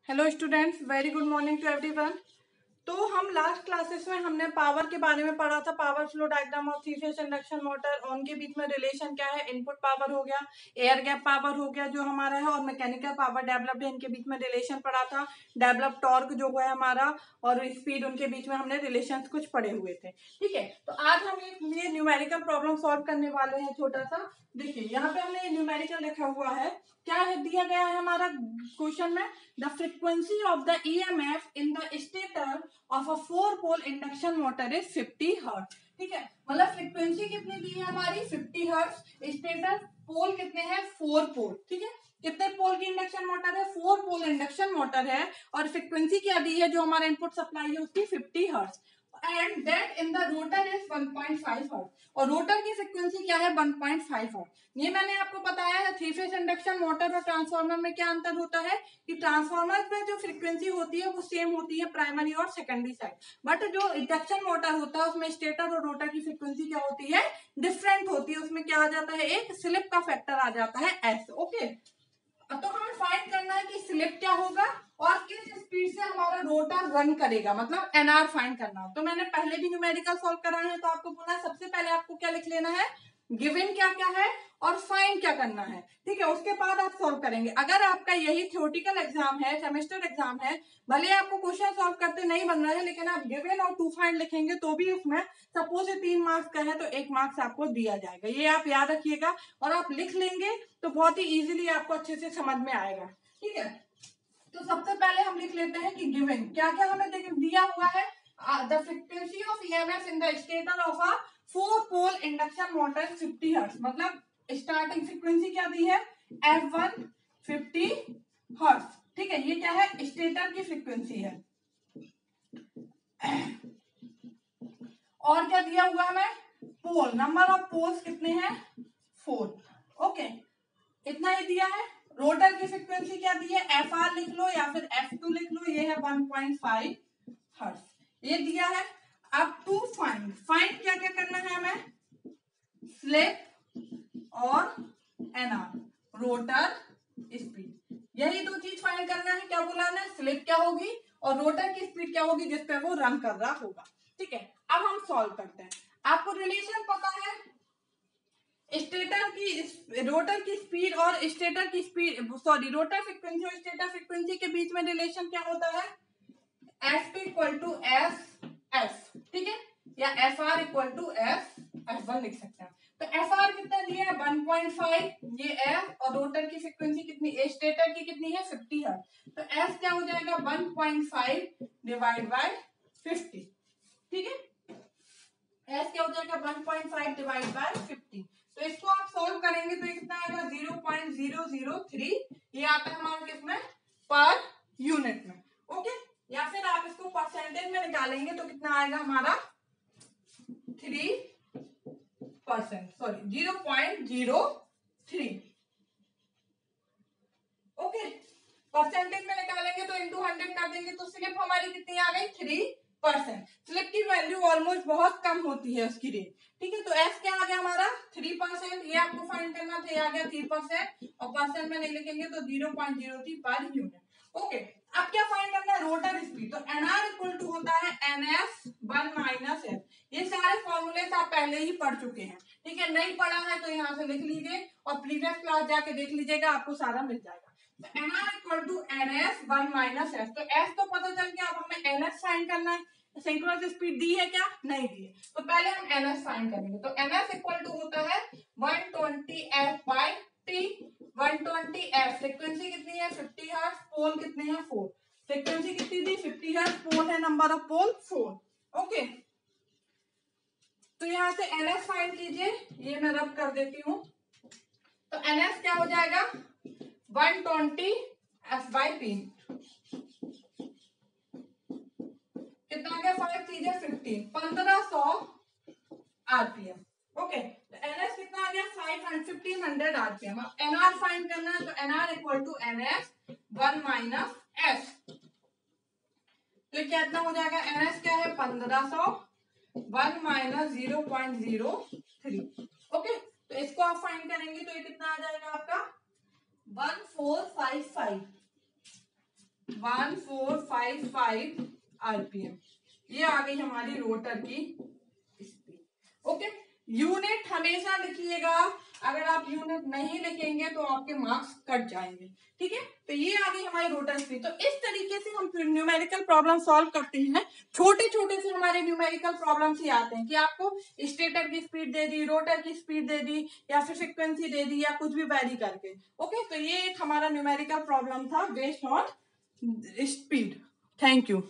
Hello students, very good morning to everyone. तो हम last classes में हमने पावर के बारे में पढ़ा था। Power flow diagram of three phase induction motor, उनके बीच में रिलेशन क्या है। इनपुट पावर हो गया, एयर गैप पावर हो गया जो हमारा है, और मैकेनिकल पावर डेवलप्ड है, इनके बीच में रिलेशन पढ़ा था। डेवलप टॉर्क जो है हमारा और स्पीड, उनके बीच में हमने रिलेशन कुछ पढ़े हुए थे। ठीक है, तो आज हम ये न्यूमेरिकल प्रॉब्लम सॉल्व करने वाले हैं। छोटा सा देखिए, यहाँ पे हमने न्यूमेरिकल लिखा हुआ है। क्या है दिया गया है हमारा क्वेश्चन में, the frequency of the EMF in the stator of a four pole induction motor is 50 hertz. ठीक है, मतलब फ्रीक्वेंसी कितनी दी है हमारी 50 हर्ट्ज। स्टेटर पोल कितने हैं 4 पोल। ठीक है, कितने पोल की इंडक्शन मोटर है 4 पोल इंडक्शन मोटर है, और फ्रीक्वेंसी क्या दी है जो हमारा इनपुट सप्लाई है उसकी 50 hertz, and that in the rotor is 1.5 hertz, और रोटर की फ्रीक्वेंसी क्या है 1.5 हर्ट्ज। ये मैंने आपको बताया है थ्री फेज इंडक्शन मोटर और ट्रांसफार्मर में क्या अंतर होता है कि ट्रांसफार्मर में जो फ्रीक्वेंसी होती है वो सेम होती है प्राइमरी और सेकेंडरी साइड, बट जो इंडक्शन मोटर होता है उसमें स्टेटर और रोटर की फ्रीक्वेंसी क्या होती है, डिफरेंट होती है। उसमें क्या आ जाता है, एक स्लिप का फैक्टर आ जाता है एस। ओके, तो हमें फाइंड करना है कि स्लिप क्या होगा और किस स्पीड से हमारा रोटर रन करेगा, मतलब एनआर फाइंड करना हो। तो मैंने पहले भी न्यूमेरिकल सॉल्व कराए हैं, तो आपको बोला सबसे पहले आपको क्या लिख लेना है, गिवन क्या क्या है और फाइंड क्या करना है। ठीक है, उसके बाद आप सॉल्व करेंगे। अगर आपका यही थ्योरेटिकल एग्जाम है, सेमेस्टर एग्जाम है, भले आपको क्वेश्चन सॉल्व करते नहीं बन रहा है, लेकिन आप गिवन और टू फाइंड लिखेंगे तो भी उसमें सपोज 3 मार्क्स का है तो 1 मार्क्स आपको दिया जाएगा। ये आप याद रखिएगा, और आप लिख लेंगे तो बहुत ही इजीली आपको अच्छे से समझ में आएगा। ठीक है, तो सबसे पहले हम लिख लेते हैं कि गिवन क्या क्या हमें दिया हुआ है। The frequency of EMF in the stator of a four pole induction motor 50 hertz, मतलब स्टार्टिंग फ्रीक्वेंसी क्या दी है F1 50 हर्ट्ज। ठीक है, ये क्या है स्टेटर की फ्रीक्वेंसी है। और क्या दिया हुआ हमें, पोल, नंबर ऑफ पोल्स कितने हैं 4। ओके, इतना ही दिया है। रोटर की फ्रीक्वेंसी क्या दी है, एफ आर लिख लो या फिर F2 लिख लो, ये है 1.5 हर्ट्ज, ये दिया है। अब टू फाइंड, फाइंड क्या क्या करना है हमें, स्लिप और एनआर, रोटर स्पीड, यही दो चीज फाइंड करना है। क्या बोला है, स्लिप क्या होगी और रोटर की स्पीड क्या होगी जिस पे वो रन कर रहा होगा। ठीक है, अब हम सॉल्व करते हैं। आपको रिलेशन पता है स्टेटर की, रोटर की स्पीड और स्टेटर की स्पीड, सॉरी रोटर फ्रीक्वेंसी और स्टेटर फ्रीक्वेंसी के बीच में रिलेशन क्या होता है, एफ इक्वल टू एफ। ठीक है, या F R equal to F1 लिख सकते हैं। तो एफ आर कितना दिया है 1.5, ये एफ, और रोटर की फ्रीक्वेंसी कितनी, स्टेटर की कितनी है 50 हर्ट्ज, तो एफ क्या हो जाएगा 1.5 डिवाइड बाय 50। ठीक है, एस क्या हो जाएगा 1.5 डिवाइड बाय 50। तो इसको आप सॉल्व करेंगे तो ये कितना आएगा 0.003, ये आता है हमारा किसमें, पर यूनिट में। ओके, या फिर आप इसको परसेंटेज में निकालेंगे तो कितना आएगा हमारा 3%, सॉरी 0.03। ओके, परसेंटेज में निकालेंगे तो इंटू 100 कर देंगे तो स्लिप हमारी कितनी आ गई 3%। स्लिप की वैल्यू ऑलमोस्ट बहुत कम होती है उसकी रेट। ठीक है, तो एस क्या आ गया हमारा 3%, ये आपको फाइंड करना था, ये आ गया 3%, और परसेंट में नहीं लिखेंगे तो 0.03 पर यूनिट। ओके, अब क्या फाइंड करना है, रोटर स्पीड। तो एनआर इक्वल टू होता है एनएस 1 माइनस एस। ये सारे फॉर्मूले आप पहले ही पढ़ चुके हैं। ठीक है, नहीं पढ़ा है तो यहाँ से लिख लीजिए और प्रीवियस क्लास जाके देख लीजिएगा, आपको सारा मिल जाएगा। तो NR equal to NS 1 minus S, तो एस तो पता चल गया, अब हमें एनएस फाइंड करना है। सिंक्रोनस स्पीड दी है क्या, नहीं दी है, तो पहले हम एनएस फाइंड करेंगे। तो एनएस इक्वल टू होता है 120 F by T. 120 F, frequency कितनी है 50 हर्ट्ज, पोल कितने हैं 4, फ्रीक्वेंसी कितनी थी 50 हर्ट्ज, पोल है नंबर ऑफ पोल 4। ओके, तो यहां से एनएस फाइंड कीजिए, ये मैं रब कर देती हूं। तो एनएस क्या हो जाएगा 120 एफ बाई पी, कितना गया 5 चीजें 1500 आरपीएम। ओके, तो एनएस कितना आ गया 1500 आरपीएम। अब एनआर फाइंड करना है, तो NR equal to NS 1 minus S, तो क्या इतना हो जाएगा, एनएस क्या है 1500, 1 माइनस 0.03। ओके, तो इसको आप फाइंड करेंगे तो ये कितना आ जाएगा आपका 1455। 1455 आरपीएम। ये आ गई हमारी रोटर की स्पीड। ओके, यूनिट हमेशा लिखिएगा, अगर आप यूनिट नहीं लिखेंगे तो आपके मार्क्स कट जाएंगे। ठीक है, तो ये आ गई हमारी रोटर स्पीड। तो इस तरीके से हम न्यूमेरिकल प्रॉब्लम सॉल्व करते हैं। छोटे छोटे से हमारे न्यूमेरिकल प्रॉब्लम्स ही आते हैं कि आपको स्टेटर की स्पीड दे दी, रोटर की स्पीड दे दी, या फिर फ्रीक्वेंसी दे दी, या कुछ भी वैरी करके। ओके, तो ये एक हमारा न्यूमेरिकल प्रॉब्लम था based on speed. Thank you.